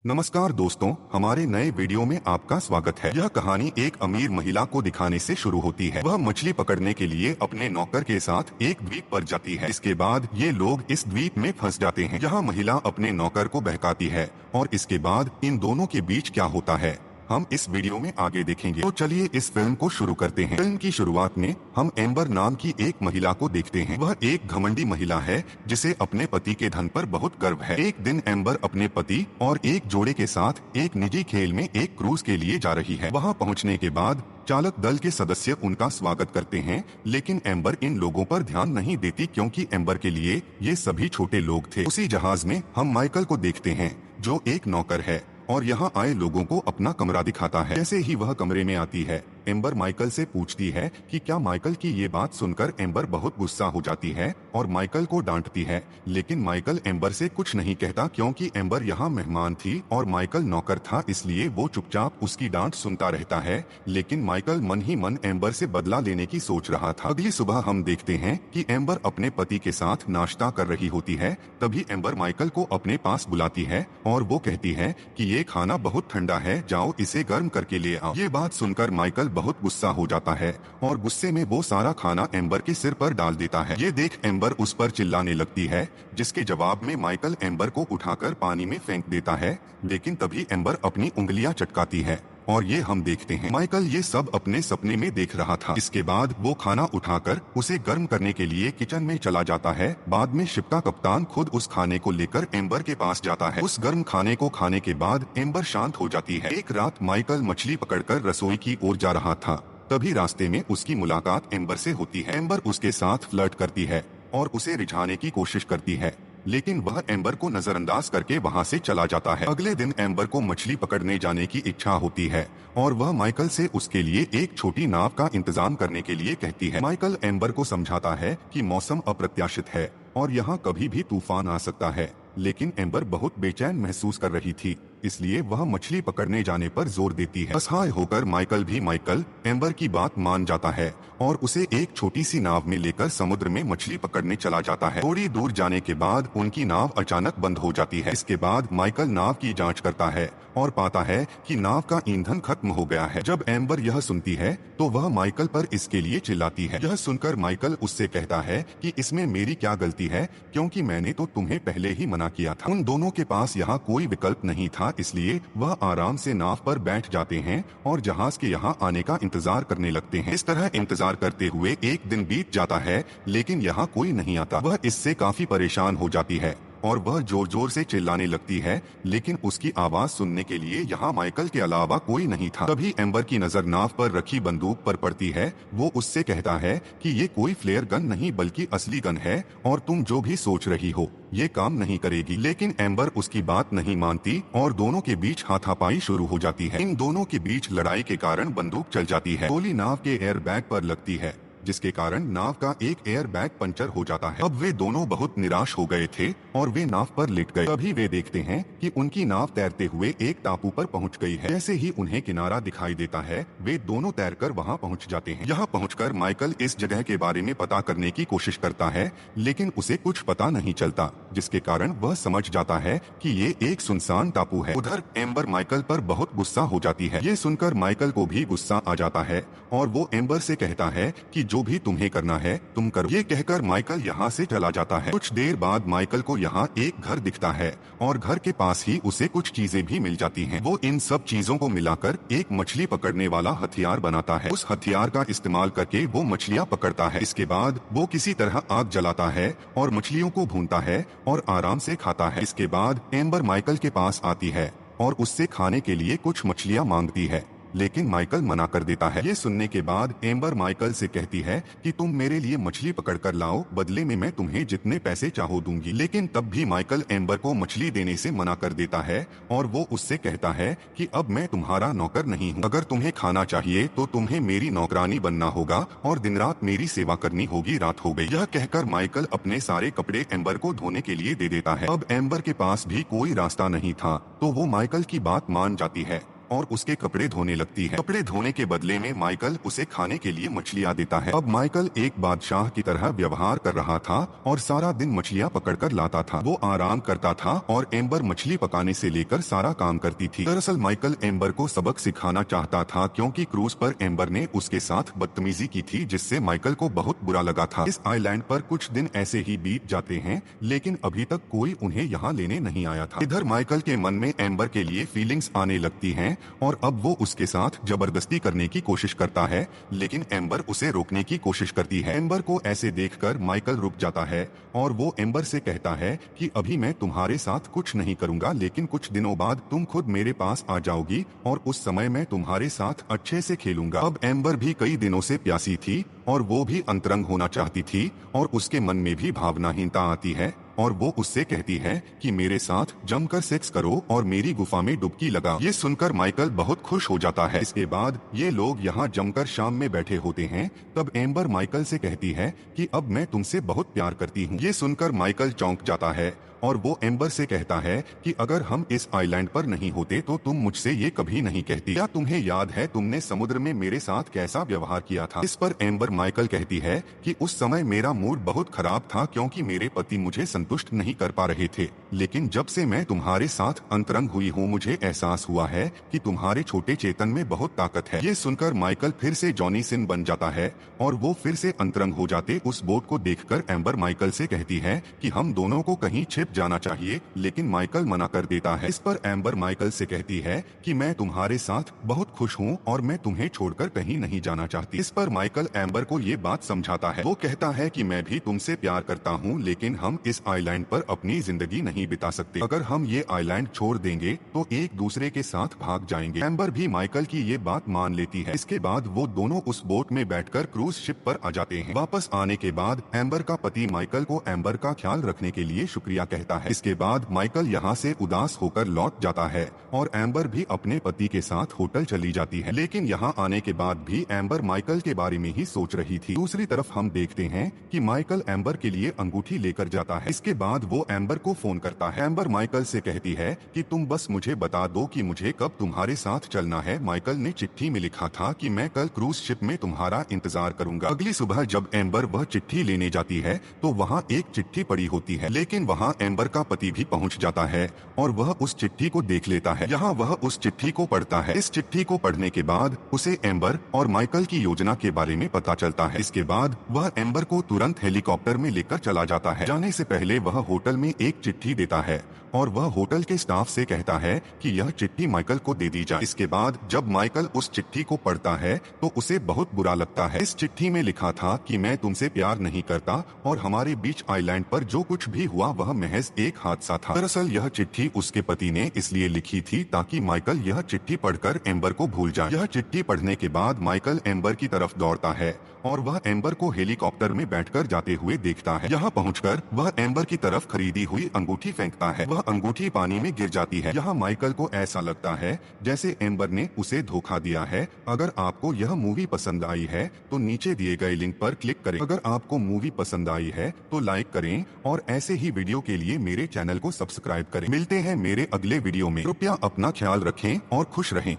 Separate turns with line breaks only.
नमस्कार दोस्तों, हमारे नए वीडियो में आपका स्वागत है। यह कहानी एक अमीर महिला को दिखाने से शुरू होती है। वह मछली पकड़ने के लिए अपने नौकर के साथ एक द्वीप पर जाती है। इसके बाद ये लोग इस द्वीप में फंस जाते हैं। यहाँ महिला अपने नौकर को बहकाती है और इसके बाद इन दोनों के बीच क्या होता है हम इस वीडियो में आगे देखेंगे। तो चलिए इस फिल्म को शुरू करते हैं। फिल्म की शुरुआत में हम एम्बर नाम की एक महिला को देखते हैं। वह एक घमंडी महिला है जिसे अपने पति के धन पर बहुत गर्व है। एक दिन एम्बर अपने पति और एक जोड़े के साथ एक निजी खेल में एक क्रूज के लिए जा रही है। वहां पहुंचने के बाद चालक दल के सदस्य उनका स्वागत करते हैं, लेकिन एम्बर इन लोगों पर ध्यान नहीं देती क्योंकि एम्बर के लिए ये सभी छोटे लोग थे। उसी जहाज में हम माइकल को देखते हैं जो एक नौकर है और यहाँ आए लोगों को अपना कमरा दिखाता है। जैसे ही वह कमरे में आती है, एम्बर माइकल से पूछती है कि क्या माइकल की ये बात सुनकर एम्बर बहुत गुस्सा हो जाती है और माइकल को डांटती है, लेकिन माइकल एम्बर से कुछ नहीं कहता क्योंकि एम्बर यहाँ मेहमान थी और माइकल नौकर था, इसलिए वो चुपचाप उसकी डांट सुनता रहता है। लेकिन माइकल मन ही मन एम्बर से बदला लेने की सोच रहा था। अगली सुबह हम देखते हैं कि एम्बर अपने पति के साथ नाश्ता कर रही होती है। तभी एम्बर माइकल को अपने पास बुलाती है और वो कहती है कि ये खाना बहुत ठंडा है, जाओ इसे गर्म करके ले आओ। ये बात सुनकर माइकल बहुत गुस्सा हो जाता है और गुस्से में वो सारा खाना एम्बर के सिर पर डाल देता है। ये देख एम्बर उस पर चिल्लाने लगती है, जिसके जवाब में माइकल एम्बर को उठाकर पानी में फेंक देता है। लेकिन तभी एम्बर अपनी उंगलियां चटकाती है और ये हम देखते हैं माइकल ये सब अपने सपने में देख रहा था। इसके बाद वो खाना उठाकर उसे गर्म करने के लिए किचन में चला जाता है। बाद में शिप का कप्तान खुद उस खाने को लेकर एम्बर के पास जाता है। उस गर्म खाने को खाने के बाद एम्बर शांत हो जाती है। एक रात माइकल मछली पकड़कर रसोई की ओर जा रहा था। तभी रास्ते में उसकी मुलाकात एम्बर से होती है। एम्बर उसके साथ फ्लर्ट करती है और उसे रिझाने की कोशिश करती है, लेकिन वह एम्बर को नजरअंदाज करके वहां से चला जाता है। अगले दिन एम्बर को मछली पकड़ने जाने की इच्छा होती है और वह माइकल से उसके लिए एक छोटी नाव का इंतजाम करने के लिए कहती है। माइकल एम्बर को समझाता है कि मौसम अप्रत्याशित है और यहाँ कभी भी तूफान आ सकता है, लेकिन एम्बर बहुत बेचैन महसूस कर रही थी, इसलिए वह मछली पकड़ने जाने पर जोर देती है। असहाय होकर माइकल एम्बर की बात मान जाता है और उसे एक छोटी सी नाव में लेकर समुद्र में मछली पकड़ने चला जाता है। थोड़ी दूर जाने के बाद उनकी नाव अचानक बंद हो जाती है। इसके बाद माइकल नाव की जांच करता है और पाता है कि नाव का ईंधन खत्म हो गया है। जब एम्बर यह सुनती है तो वह माइकल पर इसके लिए चिल्लाती है। यह सुनकर माइकल उससे कहता है कि इसमें मेरी क्या गलती है, क्योंकि मैंने तो तुम्हें पहले ही मना किया था। उन दोनों के पास यहाँ कोई विकल्प नहीं था, इसलिए वह आराम से नाव पर बैठ जाते हैं और जहाज के यहाँ आने का इंतजार करने लगते हैं। इस तरह इंतजार करते हुए एक दिन बीत जाता है, लेकिन यहाँ कोई नहीं आता। वह इससे काफी परेशान हो जाती है और वह जोर जोर से चिल्लाने लगती है, लेकिन उसकी आवाज सुनने के लिए यहाँ माइकल के अलावा कोई नहीं था। तभी एम्बर की नजर नाव पर रखी बंदूक पर पड़ती है। वो उससे कहता है कि ये कोई फ्लेयर गन नहीं बल्कि असली गन है और तुम जो भी सोच रही हो ये काम नहीं करेगी। लेकिन एम्बर उसकी बात नहीं मानती और दोनों के बीच हाथापाई शुरू हो जाती है। इन दोनों के बीच लड़ाई के कारण बंदूक चल जाती है। गोली नाव के एयर बैग पर लगती है, जिसके कारण नाव का एक एयर बैग पंचर हो जाता है। अब वे दोनों बहुत निराश हो गए थे और वे नाव पर लेट गए। तभी वे देखते हैं कि उनकी नाव तैरते हुए एक टापू पर पहुंच गई है। जैसे ही उन्हें किनारा दिखाई देता है, वे दोनों तैरकर वहां पहुंच जाते हैं। यहाँ पहुंचकर माइकल इस जगह के बारे में पता करने की कोशिश करता है, लेकिन उसे कुछ पता नहीं चलता, जिसके कारण वह समझ जाता है कि ये एक सुनसान टापू है। उधर एम्बर माइकल पर बहुत गुस्सा हो जाती है। ये सुनकर माइकल को भी गुस्सा आ जाता है और वो एम्बर से कहता है कि जो भी तुम्हें करना है तुम करो। ये कहकर माइकल यहाँ से चला जाता है। कुछ देर बाद माइकल को यहाँ एक घर दिखता है और घर के पास ही उसे कुछ चीजें भी मिल जाती हैं। वो इन सब चीजों को मिलाकर एक मछली पकड़ने वाला हथियार बनाता है। उस हथियार का इस्तेमाल करके वो मछलियाँ पकड़ता है। इसके बाद वो किसी तरह आग जलाता है और मछलियों को भूनता है और आराम से खाता है। इसके बाद एम्बर माइकल के पास आती है और उससे खाने के लिए कुछ मछलियाँ मांगती है, लेकिन माइकल मना कर देता है। ये सुनने के बाद एम्बर माइकल से कहती है कि तुम मेरे लिए मछली पकड़कर लाओ, बदले में मैं तुम्हें जितने पैसे चाहो दूंगी। लेकिन तब भी माइकल एम्बर को मछली देने से मना कर देता है और वो उससे कहता है कि अब मैं तुम्हारा नौकर नहीं हूँ। अगर तुम्हें खाना चाहिए तो तुम्हें मेरी नौकरानी बनना होगा और दिन रात मेरी सेवा करनी होगी। रात हो गई। यह कहकर माइकल अपने सारे कपड़े एम्बर को धोने के लिए दे देता है। अब एम्बर के पास भी कोई रास्ता नहीं था, तो वो माइकल की बात मान जाती है और उसके कपड़े धोने लगती है। कपड़े धोने के बदले में माइकल उसे खाने के लिए मछलियाँ देता है। अब माइकल एक बादशाह की तरह व्यवहार कर रहा था और सारा दिन मछलियाँ पकड़कर लाता था। वो आराम करता था और एम्बर मछली पकाने से लेकर सारा काम करती थी। दरअसल माइकल एम्बर को सबक सिखाना चाहता था, क्योंकि क्रूज पर एम्बर ने उसके साथ बदतमीजी की थी, जिससे माइकल को बहुत बुरा लगा था। इस आइलैंड पर कुछ दिन ऐसे ही बीत जाते हैं, लेकिन अभी तक कोई उन्हें यहाँ लेने नहीं आया था। इधर माइकल के मन में एम्बर के लिए फीलिंग्स आने लगती हैं और अब वो उसके साथ जबरदस्ती करने की कोशिश करता है, लेकिन एम्बर उसे रोकने की कोशिश करती है। एम्बर को ऐसे देखकर माइकल रुक जाता है और वो एम्बर से कहता है कि अभी मैं तुम्हारे साथ कुछ नहीं करूंगा, लेकिन कुछ दिनों बाद तुम खुद मेरे पास आ जाओगी और उस समय मैं तुम्हारे साथ अच्छे से खेलूंगा। अब एम्बर भी कई दिनों से प्यासी थी और वो भी अंतरंग होना चाहती थी और उसके मन में भी भावनाहीनता आती है और वो उससे कहती है कि मेरे साथ जमकर सेक्स करो और मेरी गुफा में डुबकी लगा। ये सुनकर माइकल बहुत खुश हो जाता है। इसके बाद ये लोग यहाँ जमकर शाम में बैठे होते हैं। तब एम्बर माइकल से कहती है कि अब मैं तुमसे बहुत प्यार करती हूँ। ये सुनकर माइकल चौंक जाता है और वो एम्बर से कहता है कि अगर हम इस आइलैंड पर नहीं होते तो तुम मुझसे ये कभी नहीं कहती। क्या तुम्हें याद है तुमने समुद्र में मेरे साथ कैसा व्यवहार किया था? इस पर एम्बर माइकल कहती है कि उस समय मेरा मूड बहुत खराब था, क्योंकि मेरे पति मुझे संतुष्ट नहीं कर पा रहे थे, लेकिन जब से मैं तुम्हारे साथ अंतरंग हुई हूँ मुझे एहसास हुआ है कि तुम्हारे छोटे चेतन में बहुत ताकत है। ये सुनकर माइकल फिर से जॉनी सिन बन जाता है और वो फिर से अंतरंग हो जाते। उस बोट को देखकर एम्बर माइकल से कहती है कि हम दोनों को कहीं छिप जाना चाहिए, लेकिन माइकल मना कर देता है। इस पर एम्बर माइकल से कहती है कि मैं तुम्हारे साथ बहुत खुश हूँ और मैं तुम्हें छोड़कर कहीं नहीं जाना चाहती। इस पर माइकल एम्बर को ये बात समझाता है। वो कहता है कि मैं भी तुमसे प्यार करता हूँ, लेकिन हम इस आइलैंड पर अपनी जिंदगी नहीं बिता सकते। अगर हम ये आइलैंड छोड़ देंगे तो एक दूसरे के साथ भाग जाएंगे। एम्बर भी माइकल की ये बात मान लेती है। इसके बाद वो दोनों उस बोट में बैठकर क्रूज शिप पर आ जाते हैं। वापस आने के बाद एम्बर का पति माइकल को एम्बर का ख्याल रखने के लिए शुक्रिया कहता है। इसके बाद माइकल यहाँ से उदास होकर लौट जाता है और एम्बर भी अपने पति के साथ होटल चली जाती है। लेकिन यहाँ आने के बाद भी एम्बर माइकल के बारे में ही सोच रही थी। दूसरी तरफ हम देखते हैं कि माइकल एम्बर के लिए अंगूठी लेकर जाता है। इसके बाद वो एम्बर को फोन करता है। एम्बर माइकल से कहती है कि तुम बस मुझे बता दो कि मुझे कब तुम्हारे साथ चलना है। माइकल ने चिट्ठी में लिखा था कि मैं कल क्रूज शिप में तुम्हारा इंतजार करूंगा। अगली सुबह जब एम्बर वह चिट्ठी लेने जाती है तो वहाँ एक चिट्ठी पड़ी होती है, लेकिन वहाँ एम्बर का पति भी पहुंच जाता है और वह उस चिट्ठी को देख लेता है। यहाँ वह उस चिट्ठी को पढ़ता है। इस चिट्ठी को पढ़ने के बाद उसे एम्बर और माइकल की योजना के बारे में पता चलता है। इसके बाद वह एम्बर को तुरंत हेलीकॉप्टर में लेकर चला जाता है। जाने से पहले वह होटल में एक चिट्ठी देता है और वह होटल के स्टाफ से कहता है कि यह चिट्ठी माइकल को दे दी जाए। इसके बाद जब माइकल उस चिट्ठी को पढ़ता है तो उसे बहुत बुरा लगता है। इस चिट्ठी में लिखा था कि मैं तुमसे प्यार नहीं करता और हमारे बीच आइलैंड पर जो कुछ भी हुआ वह महज एक हादसा था। दरअसल यह चिट्ठी उसके पति ने इसलिए लिखी थी ताकि माइकल यह चिट्ठी पढ़कर एम्बर को भूल जाए। यह चिट्ठी पढ़ने के बाद माइकल एम्बर की तरफ दौड़ता है और वह एम्बर को हेलीकॉप्टर में बैठकर जाते हुए देखता है। यहाँ पहुंचकर वह एम्बर की तरफ खरीदी हुई अंगूठी फेंकता है। वह अंगूठी पानी में गिर जाती है। यहाँ माइकल को ऐसा लगता है जैसे एम्बर ने उसे धोखा दिया है। अगर आपको यह मूवी पसंद आई है तो नीचे दिए गए लिंक पर क्लिक करें। अगर आपको मूवी पसंद आई है तो लाइक करें और ऐसे ही वीडियो के लिए मेरे चैनल को सब्सक्राइब करें। मिलते हैं मेरे अगले वीडियो में। कृपया अपना ख्याल रखें और खुश रहें।